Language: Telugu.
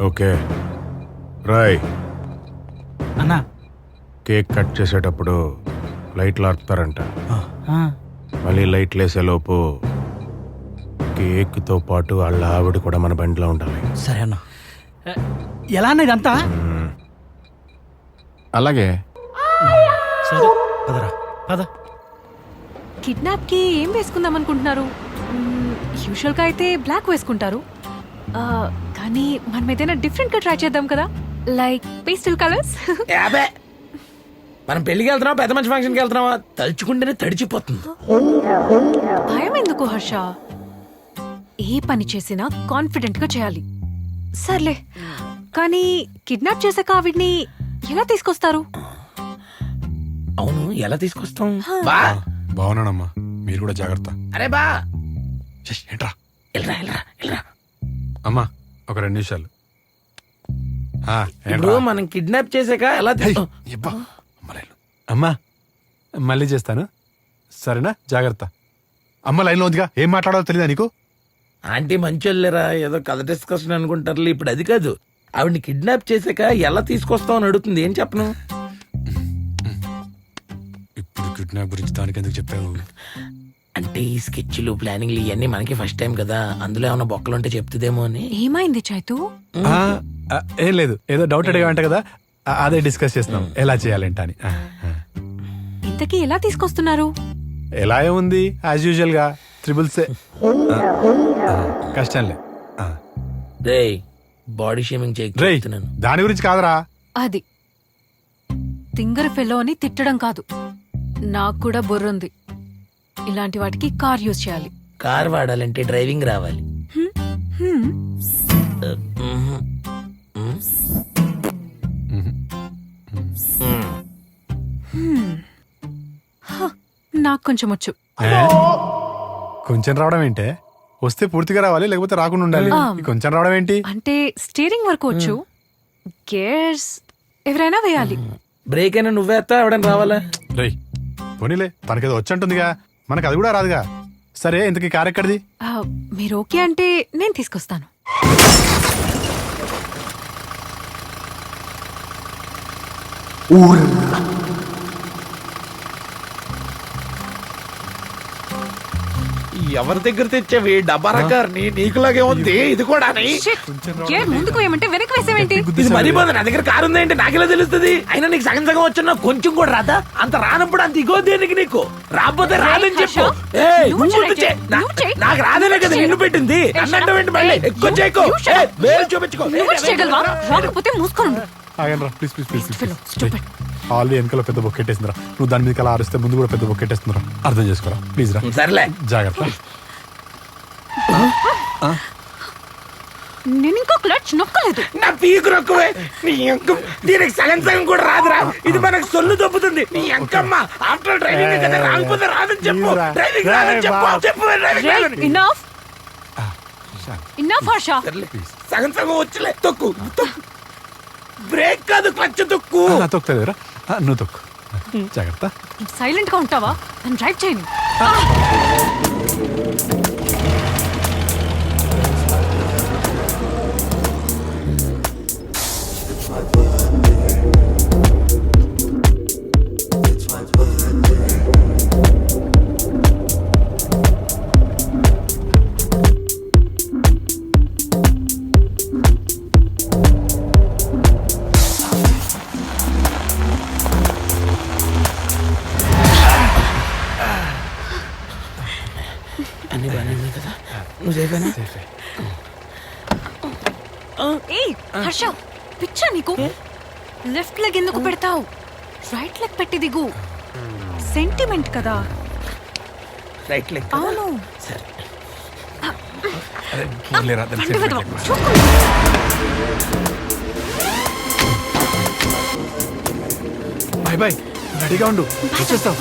ఓకే రాయ్. అన్నా కేక్ కట్ చేసేటప్పుడు లైట్లు ఆర్పుతారంట. ఆ, మళ్ళీ లైట్లు వేసేలోపు కేక్తో పాటు వాళ్ళ ఆవిడ కూడా మన బండిలో ఉండాలి. సరే అన్నా. ఎలా అన్న ఇదంతా? అలాగే. సరే పదరా పద. కిడ్నాప్ కి ఏం వేసుకుందాం అనుకుంటున్నారు? యూజువల్ గా అయితే బ్లాక్ వేసుకుంటారు, కానీ మనం ఏదైనా డిఫరెంట్ గా ట్రై చేద్దాం కదా, లైక్ పేస్టల్ కలర్స్. యాబే మనం పెళ్లికి వెళ్తున్నావా పెద్ద మంచి ఫంక్షన్కి వెళ్తున్నావా? తలుచుకుంటేనే తడిచిపోతుంది. భయం ఎందుకు హర్ష? ఏ పని చేసినా కాన్ఫిడెంట్ గా చేయాలి. సర్లే, కానీ కిడ్నాప్ చేసాక ఆవిడ్ని ఎలా తీసుకొస్తారు? అవును, ఎలా తీసుకొస్తాం? బా బాగున్నానమ్మా, మీరు కూడా జాగ్రత్త. అరే బా ఏంట్రా? వెళ్ళరా వెళ్ళరా వెళ్ళరా. అమ్మా ఒక 2 నిమిషాలు. ఇప్పుడు మనం కిడ్నాప్ చేసాక ఎలా అమ్మా మళ్ళీ చేస్తాను, సరేనా? జాగ్రత్త. అమ్మ లైన్లో ఉందిగా, ఏం మాట్లాడాలో తెలీదా నీకు? ఆంటీ మంచోళ్ళరా, ఏదో కథ డిస్కషన్ అనుకుంటారులే. ఇప్పుడు అది కాదు, ఆవిడ్ని కిడ్నాప్ చేసాక ఎలా తీసుకొస్తావు అని అడుగుతుంది. ఏం చెప్పను? ఇప్పుడు కిడ్నాప్ గురించి దానికి ఎందుకు చెప్పావు? అంటే ఈ స్కెచ్లు ప్లానింగ్లు ఇవన్నీ మనకి ఫస్ట్ టైం కదా, అందులో ఏమైనా బొక్కలు ఉంటే చెప్తుందేమో అని. ఏమైంది చైతు? ఏం లేదు, ఏదో డౌట్ అడిగా కదా, అదే డిస్కస్ చేస్తున్నాం ఎలా చేయాలంట అని. ఇంతకీ ఎలా తీసుకొస్తున్నారు? ఎలా ఏముంది, యాజ్ యూజువల్ గా త్రిబుల్సే. కష్టంలే. రే బాడీ షేమింగ్ చేస్తున్నాను. దాని గురించి కాదురా. అది తింగర్ ఫెలో అని తిట్టడం కాదు, నాకు కూడా బుర్రుంది. ఇలాంటి వాటికి కార్ యూజ్ చేయాలి. కార్ వాడాలంటే డ్రైవింగ్ రావాలి. హ్మ్. నాకు కొంచెం వచ్చు. కొంచెం రావడం ఏంటే? వస్తే పూర్తిగా రావాలి, లేకపోతే రాకుండా ఉండాలి. కొంచెం రావడం ఏంటి? అంటే స్టీరింగ్ వరకు వచ్చు, గేర్స్ ఎవరైనా వేయాలి. బ్రేక్ అయినా నువ్వేస్తా, ఎవడని రావాలా? రేయ్ పోనీలే, తనకేదో వచ్చంటుందిగా, మనకు అది కూడా రాదుగా. సరే ఇంతకీ కార్ ఎక్కడిది? మీరు ఓకే అంటే నేను తీసుకొస్తాను. ఎవరి దగ్గర తెచ్చావి డబ్బారా కార్ని? నీకులాగే ఉంది ఇది కూడా. గేర్ ముందుకు వేయమంటే వెనక్కి వేసేవేంటి? ఇది మరిపోదు, నా దగ్గర కారు ఉందేంటి నాకెలా తెలుస్తుంది? అయినా నీకు సగం సగం వచ్చున్నా కొంచెం కూడా రాదా? అంత రానప్పుడు అంత ఇగో దేనికి నీకు? రాకపోతే రాదని చెప్పు. నాకు రాదనే కదా నిన్ను పెట్టింది. అన్నట్టు మళ్ళీ ఎక్కువ చేయకు, వేలు చూపించుకో. రాకపోతే మూసుకోండి. ఆల్రెడీ వెనకాల పెద్ద బొక్కెట్టేసిందిరా, నువ్వు దాని మీద అలా ఆరిస్తే ముందు కూడా పెద్ద బొక్కెట్టేస్తుందిరా. అర్థం చేసుకోరా ప్లీజ్ రా. సర్లే జాగ్రత్త. నేను ఇంకో క్లచ్ నొక్కలేదు. నా పీకు నొక్కువే. నీ అంకం దీనికి సగం సగం కూడా రాదురా. ఇది మనకు సొల్లు దొబ్బుతుంది. నీ అంకమ్మ ఆఫ్టర్ డ్రైవింగ్ కదా, రాకపోతే రాదని చెప్పు. డ్రైవింగ్ రాదని చెప్పు. Enough enough Harsha. సగం సగం వచ్చలే, తొక్కు. బ్రేక్ కాదు క్లచ్ తొక్కు. తొక్కుతుందిరా, నువ్వు తొక్కు. జాగ్రత్త. సైలెంట్ గా ఉంటావా? నేను డ్రైవ్ చేయను. అన్ని బాగానే ఉన్నాయి కదా, నువ్వు సేఫేనా? హర్ష పిచ్చా నీకు? లెఫ్ట్ లెగ్ ఎందుకు పెడతావు? రైట్ లెగ్ పెట్టి దిగు. సెంటిమెంట్ కదా. Right leg. అవును. సరే బాయ్ బాయ్, రెడీగా ఉండు, వచ్చేస్తావు.